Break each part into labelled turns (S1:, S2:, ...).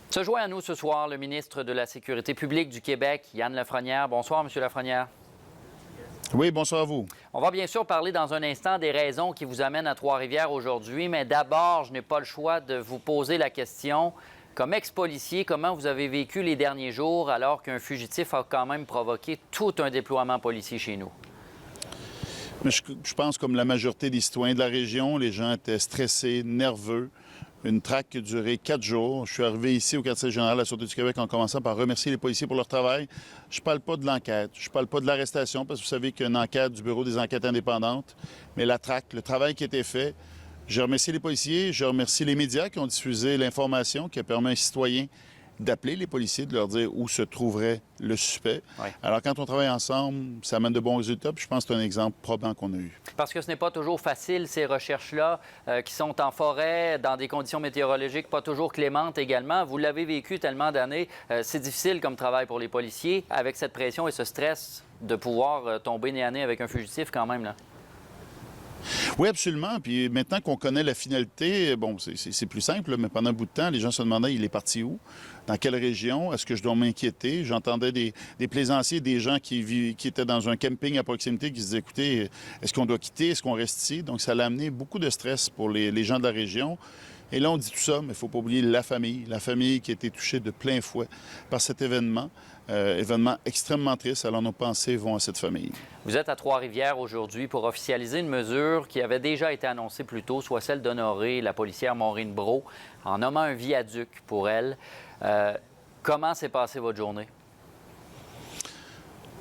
S1: Se joint à nous ce soir le ministre de la Sécurité publique du Québec, Yann Lafrenière. Bonsoir, M. Lafrenière.
S2: Oui, bonsoir à vous.
S1: On va bien sûr parler dans un instant des raisons qui vous amènent à Trois-Rivières aujourd'hui, mais d'abord, je n'ai pas le choix de vous poser la question. Comme ex-policier, comment vous avez vécu les derniers jours alors qu'un fugitif a quand même provoqué tout un déploiement policier chez nous?
S2: Mais je pense, comme la majorité des citoyens de la région, les gens étaient stressés, nerveux. Une traque qui a duré 4 jours. Je suis arrivé ici au quartier général de la Sûreté du Québec en commençant par remercier les policiers pour leur travail. Je ne parle pas de l'enquête, je ne parle pas de l'arrestation, parce que vous savez qu'il y a une enquête du Bureau des enquêtes indépendantes. Mais la traque, le travail qui a été fait, je remercie les policiers, je remercie les médias qui ont diffusé l'information qui a permis à un citoyen d'appeler les policiers, de leur dire où se trouverait le suspect.
S1: Oui.
S2: Alors, quand on travaille ensemble, ça amène de bons résultats. Puis je pense que c'est un exemple probant qu'on a eu.
S1: Parce que ce n'est pas toujours facile, ces recherches-là, qui sont en forêt, dans des conditions météorologiques pas toujours clémentes également. Vous l'avez vécu tellement d'années. C'est difficile comme travail pour les policiers, avec cette pression et ce stress de pouvoir tomber nez à nez avec un fugitif quand même, là.
S2: Oui, absolument. Puis maintenant qu'on connaît la finalité, bon, c'est plus simple, là, mais pendant un bout de temps, les gens se demandaient, il est parti où? Dans quelle région? Est-ce que je dois m'inquiéter? J'entendais des plaisanciers, des gens qui étaient dans un camping à proximité qui se disaient, écoutez, est-ce qu'on doit quitter? Est-ce qu'on reste ici? Donc, ça a amené beaucoup de stress pour les gens de la région. Et là, on dit tout ça, mais il ne faut pas oublier la famille qui a été touchée de plein fouet par cet événement. Événement extrêmement triste, alors nos pensées vont à cette famille.
S1: Vous êtes à Trois-Rivières aujourd'hui pour officialiser une mesure qui avait déjà été annoncée plus tôt, soit celle d'honorer la policière Maureen Brault en nommant un viaduc pour elle. Comment s'est passée votre journée?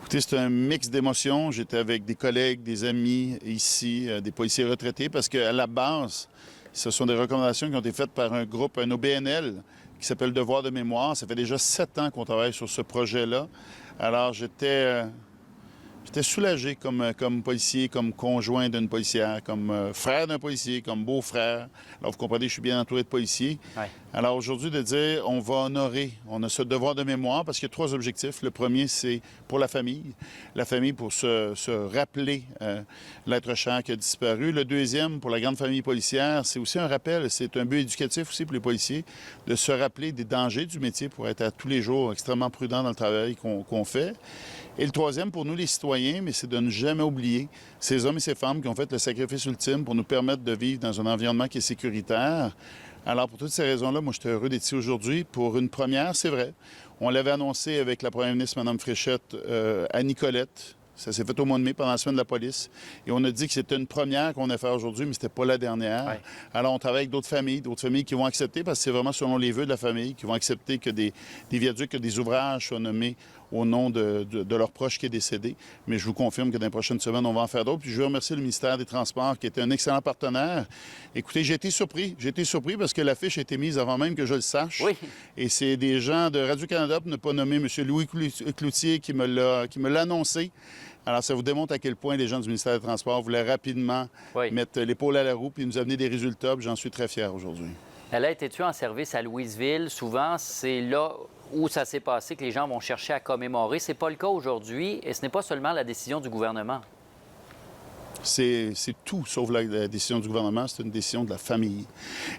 S2: Écoutez, c'est un mix d'émotions. J'étais avec des collègues, des amis ici, des policiers retraités, parce qu'à la base, ce sont des recommandations qui ont été faites par un groupe, un OBNL, qui s'appelle Devoir de mémoire. Ça fait déjà 7 ans qu'on travaille sur ce projet-là. Alors, j'étais soulagé comme policier, comme conjoint d'une policière, comme frère d'un policier, comme beau-frère. Alors, vous comprenez, je suis bien entouré de policiers.
S1: Ouais.
S2: Alors, aujourd'hui, de dire, on va honorer, on a ce devoir de mémoire, parce qu'il y a 3 objectifs. Le premier, c'est pour la famille. La famille pour se rappeler l'être cher qui a disparu. Le deuxième, pour la grande famille policière, c'est aussi un rappel, c'est un but éducatif aussi pour les policiers, de se rappeler des dangers du métier pour être à tous les jours extrêmement prudent dans le travail qu'on fait. Et le troisième, pour nous les citoyens, mais c'est de ne jamais oublier ces hommes et ces femmes qui ont fait le sacrifice ultime pour nous permettre de vivre dans un environnement qui est sécuritaire. Alors, pour toutes ces raisons-là, moi, j'étais heureux d'être ici aujourd'hui pour une première, c'est vrai. On l'avait annoncé avec la première ministre, Mme Fréchette, à Nicolette. Ça s'est fait au mois de mai, pendant la semaine de la police. Et on a dit que c'était une première qu'on a fait aujourd'hui, mais c'était pas la dernière.
S1: Ouais.
S2: Alors, on travaille avec d'autres familles qui vont accepter, parce que c'est vraiment selon les vœux de la famille, qui vont accepter que des viaducs, que des ouvrages soient nommés au nom de leur proche qui est décédé. Mais je vous confirme que dans les prochaines semaines, on va en faire d'autres. Puis je veux remercier le ministère des Transports, qui était un excellent partenaire. Écoutez, j'ai été surpris. J'ai été surpris parce que l'affiche a été mise avant même que je le sache.
S1: Oui.
S2: Et c'est des gens de Radio-Canada, pour ne pas nommer M. Louis Cloutier, qui me l'a annoncé. Alors, ça vous démontre à quel point les gens du ministère des Transports voulaient rapidement mettre l'épaule à la roue puis nous amener des résultats. Puis j'en suis très fier aujourd'hui.
S1: Elle a été tuée en service à Louisville. Souvent, c'est là où ça s'est passé que les gens vont chercher à commémorer. Ce n'est pas le cas aujourd'hui et ce n'est pas seulement la décision du gouvernement.
S2: C'est tout sauf la décision du gouvernement, c'est une décision de la famille.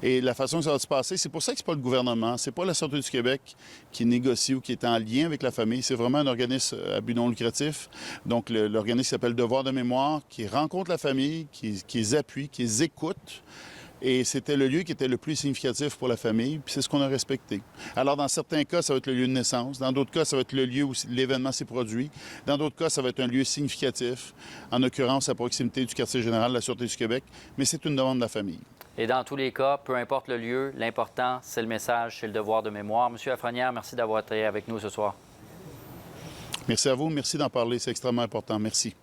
S2: Et la façon que ça va se passer, c'est pour ça que c'est pas le gouvernement, c'est pas la Sûreté du Québec qui négocie ou qui est en lien avec la famille, c'est vraiment un organisme à but non lucratif. Donc l'organisme s'appelle Devoir de mémoire, qui rencontre la famille, qui les appuie, qui les écoute. Et c'était le lieu qui était le plus significatif pour la famille, puis c'est ce qu'on a respecté. Alors, dans certains cas, ça va être le lieu de naissance. Dans d'autres cas, ça va être le lieu où l'événement s'est produit. Dans d'autres cas, ça va être un lieu significatif, en l'occurrence à proximité du quartier général de la Sûreté du Québec. Mais c'est une demande de la famille.
S1: Et dans tous les cas, peu importe le lieu, l'important, c'est le message, c'est le devoir de mémoire. Monsieur Lafrenière, merci d'avoir été avec nous ce soir.
S2: Merci à vous. Merci d'en parler. C'est extrêmement important. Merci.